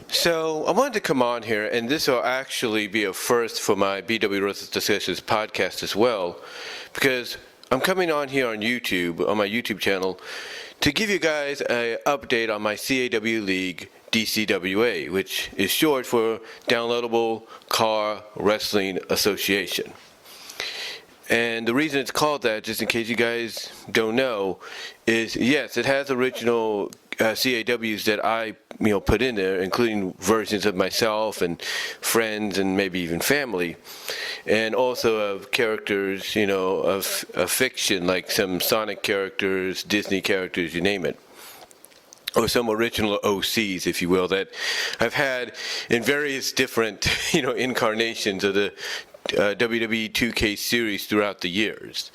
So I wanted to come on here, and this will actually be a first for my BW Roses Discussions podcast as well, because I'm coming on here on YouTube, on my YouTube channel, to give you guys an update on my CAW League Dcwa, which is short for Downloadable Car Wrestling Association. And the reason it's called that, just in case you guys don't know, is yes, it has original CAWs that I put in there, including versions of myself and friends and maybe even family, and also of characters, of fiction, like some Sonic characters, Disney characters, you name it, or some original OCs, if you will, that I've had in various different incarnations of the WWE 2K series throughout the years.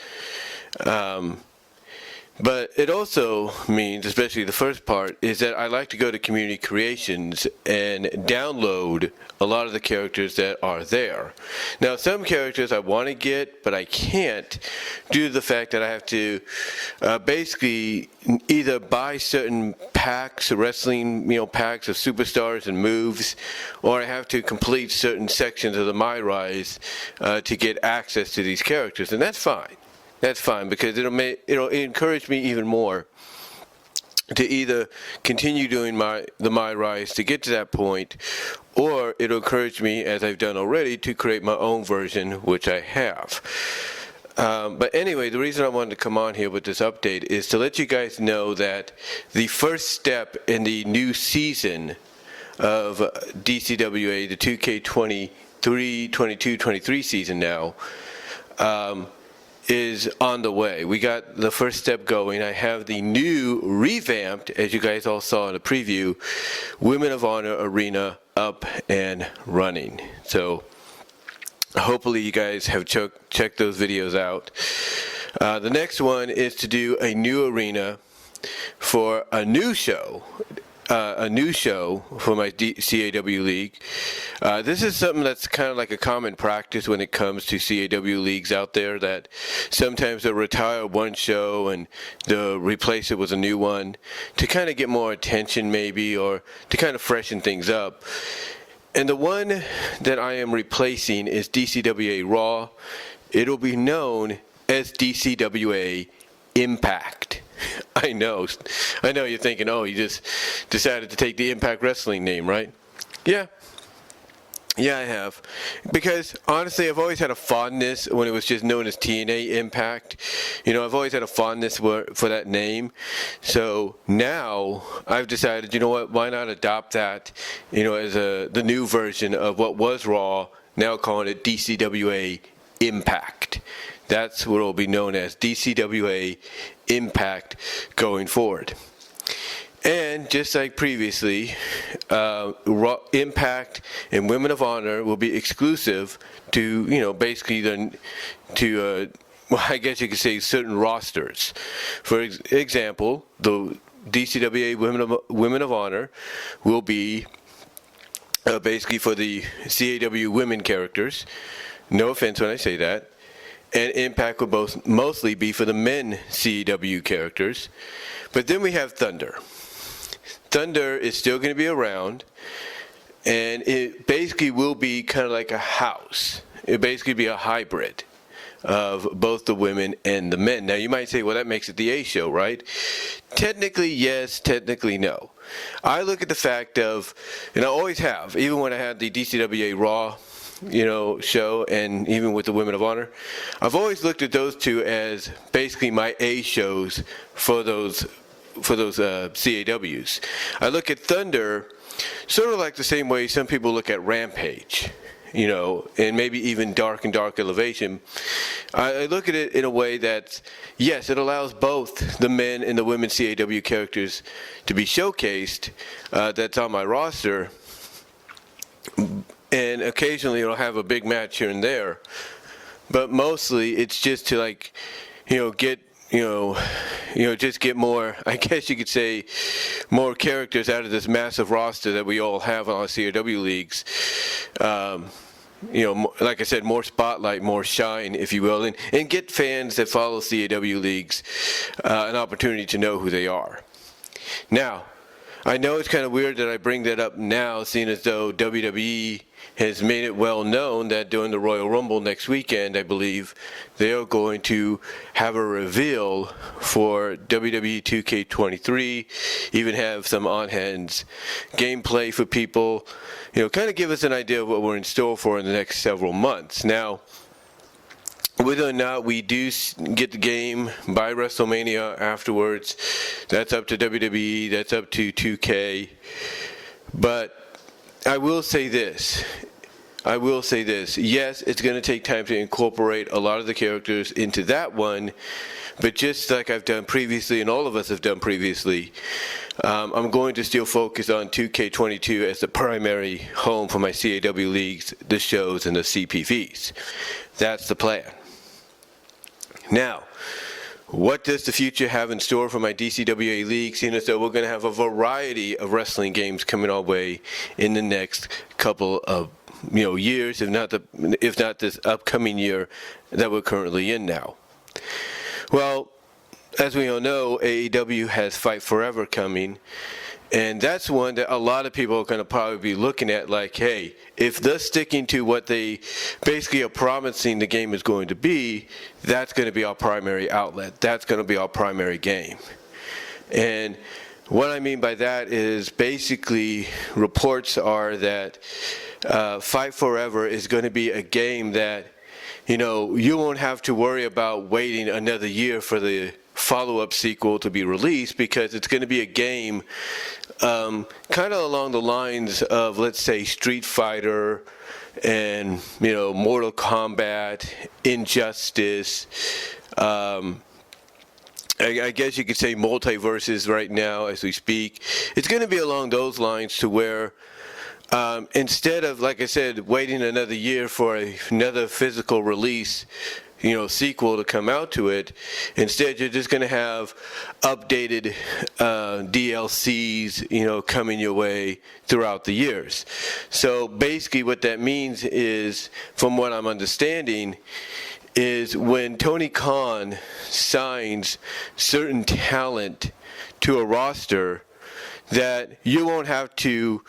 But it also means, especially the first part, is that I like to go to community creations and download a lot of the characters that are there. Now, some characters I want to get, but I can't due to the fact that I have to basically either buy certain packs, wrestling packs of superstars and moves, or I have to complete certain sections of the My Rise to get access to these characters, and that's fine. That's fine, because it'll encourage me even more to either continue doing the My Rise to get to that point, or it'll encourage me, as I've done already, to create my own version, which I have. But anyway, the reason I wanted to come on here with this update is to let you guys know that the first step in the new season of DCWA, the 2K23, 22, 23 season now, is on the way. We got the first step going. I have the new revamped, as you guys all saw in the preview, Women of Honor Arena up and running. So hopefully you guys have checked those videos out. The next one is to do a new arena for a new show. For my CAW League. This is something that's kind of like a common practice when it comes to CAW leagues out there, that sometimes they'll retire one show and they'll replace it with a new one to kind of get more attention maybe, or to kind of freshen things up. And the one that I am replacing is DCWA Raw. It'll be known as DCWA Impact. I know you're thinking, oh, you just decided to take the Impact Wrestling name, right? Yeah, I have. Because, honestly, I've always had a fondness when it was just known as TNA Impact. I've always had a fondness for that name. So now I've decided, why not adopt that, as the new version of what was Raw, now calling it DCWA Impact. That's what it will be known as, DCWA Impact, going forward. And just like previously, Impact and Women of Honor will be exclusive to, basically I guess you could say certain rosters. For example, the DCWA Women of Honor will be basically for the CAW women characters. No offense when I say that. And Impact will mostly be for the men CW characters. But then we have Thunder. Thunder is still going to be around, and it basically will be kind of like a house. It'll basically be a hybrid of both the women and the men. Now, you might say, well, that makes it the A show, right? Technically, yes. Technically, no. I look at the fact of, and I always have, even when I had the DCWA Raw show, and even with the Women of Honor, I've always looked at those two as basically my A shows for those CAWs. I look at Thunder sort of like the same way some people look at Rampage, and maybe even Dark and Dark Elevation. I look at it in a way that, yes, it allows both the men and the women CAW characters to be showcased. That's on my roster. And occasionally it'll have a big match here and there, but mostly it's just to get just get more, I guess you could say, more characters out of this massive roster that we all have on our CAW leagues. Like I said, more spotlight, more shine, if you will, and get fans that follow CAW leagues an opportunity to know who they are. Now, I know it's kind of weird that I bring that up now, seeing as though WWE has made it well known that during the Royal Rumble next weekend, I believe, they are going to have a reveal for WWE 2K23, even have some on-hands gameplay for people, kind of give us an idea of what we're in store for in the next several months. Now, whether or not we do get the game by WrestleMania afterwards, that's up to WWE, that's up to 2K. But I will say this. Yes, it's going to take time to incorporate a lot of the characters into that one, but just like I've done previously and all of us have done previously, I'm going to still focus on 2K22 as the primary home for my CAW leagues, the shows, and the CPVs. That's the plan. Now, what does the future have in store for my DCWA league? Seeing as though we're going to have a variety of wrestling games coming our way in the next couple of years, if not this upcoming year that we're currently in now. Well, as we all know, AEW has Fight Forever coming. And that's one that a lot of people are going to probably be looking at like, hey, if they're sticking to what they basically are promising the game is going to be, that's going to be our primary outlet. That's going to be our primary game. And what I mean by that is basically reports are that Fight Forever is going to be a game that, you won't have to worry about waiting another year for the follow-up sequel to be released, because it's going to be a game kind of along the lines of, let's say, Street Fighter and, Mortal Kombat, Injustice, I guess you could say multiverses right now as we speak. It's going to be along those lines to where instead of, like I said, waiting another year for another physical release, sequel to come out to it, instead you're just going to have updated DLCs, coming your way throughout the years. So basically what that means is, from what I'm understanding, is when Tony Khan signs certain talent to a roster, that you won't have to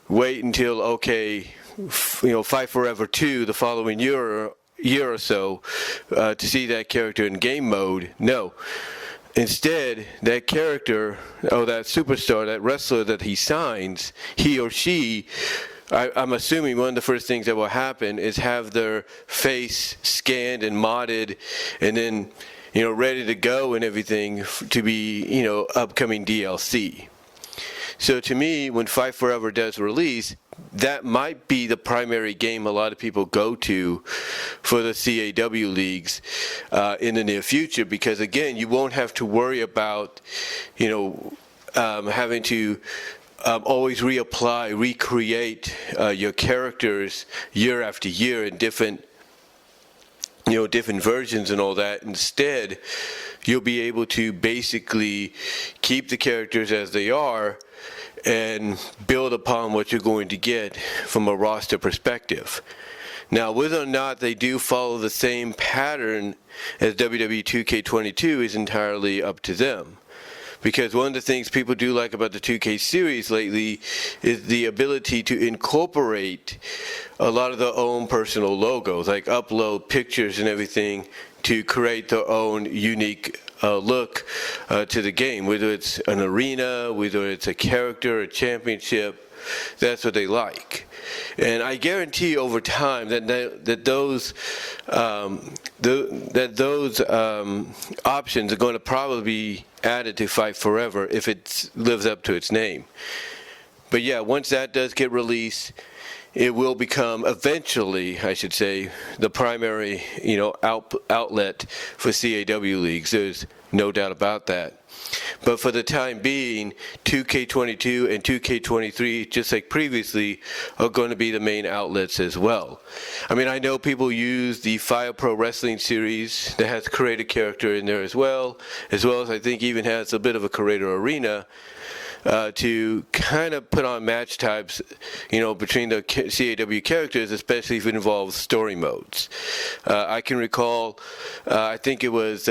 wait until, Fight Forever 2 the following year or so to see that character in game mode. No. Instead, that character, that superstar, that wrestler that he signs, he or she, I'm assuming one of the first things that will happen is have their face scanned and modded and then, ready to go and everything to be, upcoming DLC. So to me, when Fight Forever does release, that might be the primary game a lot of people go to for the CAW leagues in the near future, because again, you won't have to worry about, having to always reapply, recreate your characters year after year in different versions and all that. Instead, you'll be able to basically keep the characters as they are and build upon what you're going to get from a roster perspective. Now, whether or not they do follow the same pattern as WWE 2K22 is entirely up to them. Because one of the things people do like about the 2K series lately is the ability to incorporate a lot of their own personal logos, like upload pictures and everything to create their own unique look to the game, whether it's an arena, whether it's a character, a championship. That's what they like. And I guarantee over time that those options are going to probably be added to Fight Forever if it lives up to its name. But yeah, once that does get released, it will become eventually, I should say, the primary, outlet for CAW leagues. There's no doubt about that. But for the time being, 2K22 and 2K23, just like previously, are going to be the main outlets as well. I mean, I know people use the Fire Pro Wrestling series that has creator character in there as well as I think even has a bit of a creator arena to kind of put on match types, between the CAW characters, especially if it involves story modes. I can recall, I think it was...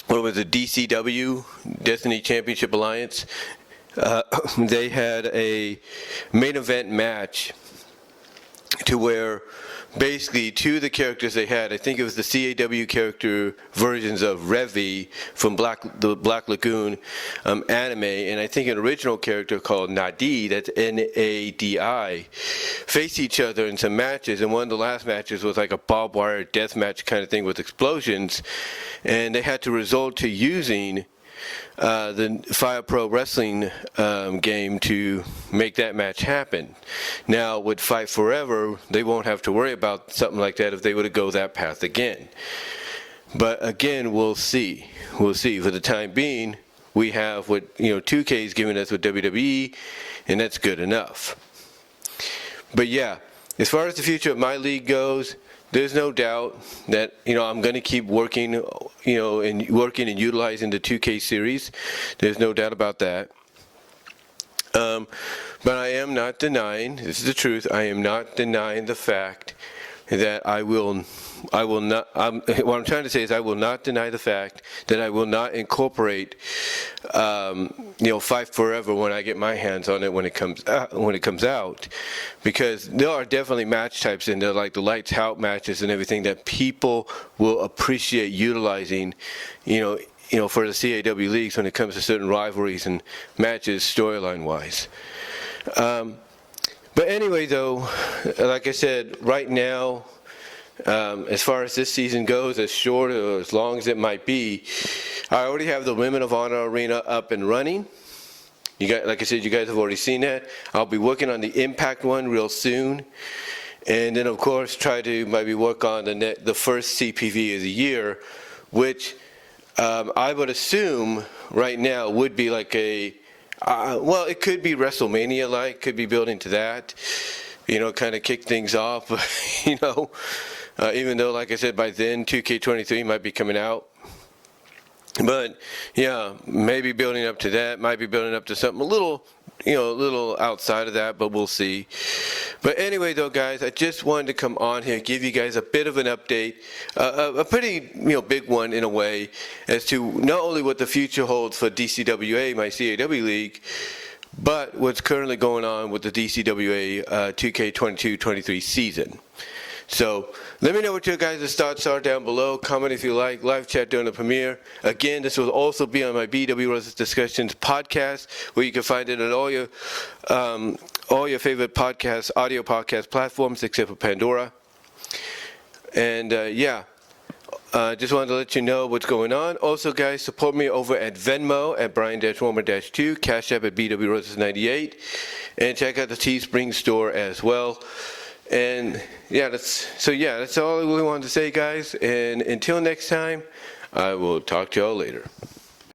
what was it, DCW, Destiny Championship Alliance? they had a main event match to where basically two of the characters they had, I think it was the CAW character versions of Revi from the Black Lagoon anime, and I think an original character called Nadi, that's Nadi, faced each other in some matches, and one of the last matches was like a barbed wire death match kind of thing with explosions, and they had to resort to using the Fire Pro Wrestling game to make that match happen. Now, with Fight Forever, they won't have to worry about something like that if they were to go that path again. But again, we'll see. We'll see. For the time being, we have what 2K is giving us with WWE, and that's good enough. But yeah, as far as the future of my league goes, there's no doubt that I'm going to keep working, and utilizing the 2K series. There's no doubt about that. But I am not denying. This is the truth. I am not denying the fact that I will not. What I'm trying to say is I will not deny the fact that I will not incorporate, Fight Forever when I get my hands on it when it comes out, because there are definitely match types in there, like the lights out matches and everything, that people will appreciate utilizing, for the CAW leagues when it comes to certain rivalries and matches storyline wise. But anyway, though, like I said, right now, as far as this season goes, as short or as long as it might be, I already have the Women of Honor Arena up and running. Like I said, you guys have already seen that. I'll be working on the Impact one real soon. And then, of course, try to maybe work on the first CPV of the year, which I would assume right now would be like it could be WrestleMania-like, could be building to that, kind of kick things off, even though, like I said, by then 2K23 might be coming out. But yeah, maybe building up to that, might be building up to something a little outside of that, but we'll see. But anyway, though, guys, I just wanted to come on here, give you guys a bit of an update, a pretty big one in a way, as to not only what the future holds for DCWA, my CAW league, but what's currently going on with the DCWA 2K22-23 season. So let me know what your guys' thoughts are down below. Comment if you like. Live chat during the premiere. Again, this will also be on my BW Roses Discussions podcast, where you can find it on all your favorite audio podcast platforms except for Pandora. And just wanted to let you know what's going on. Also, guys, support me over at Venmo at Brian-Warmer-2, Cash App at BW Roses 98, and check out the Teespring store as well. And that's all I really wanted to say, guys. And until next time, I will talk to y'all later.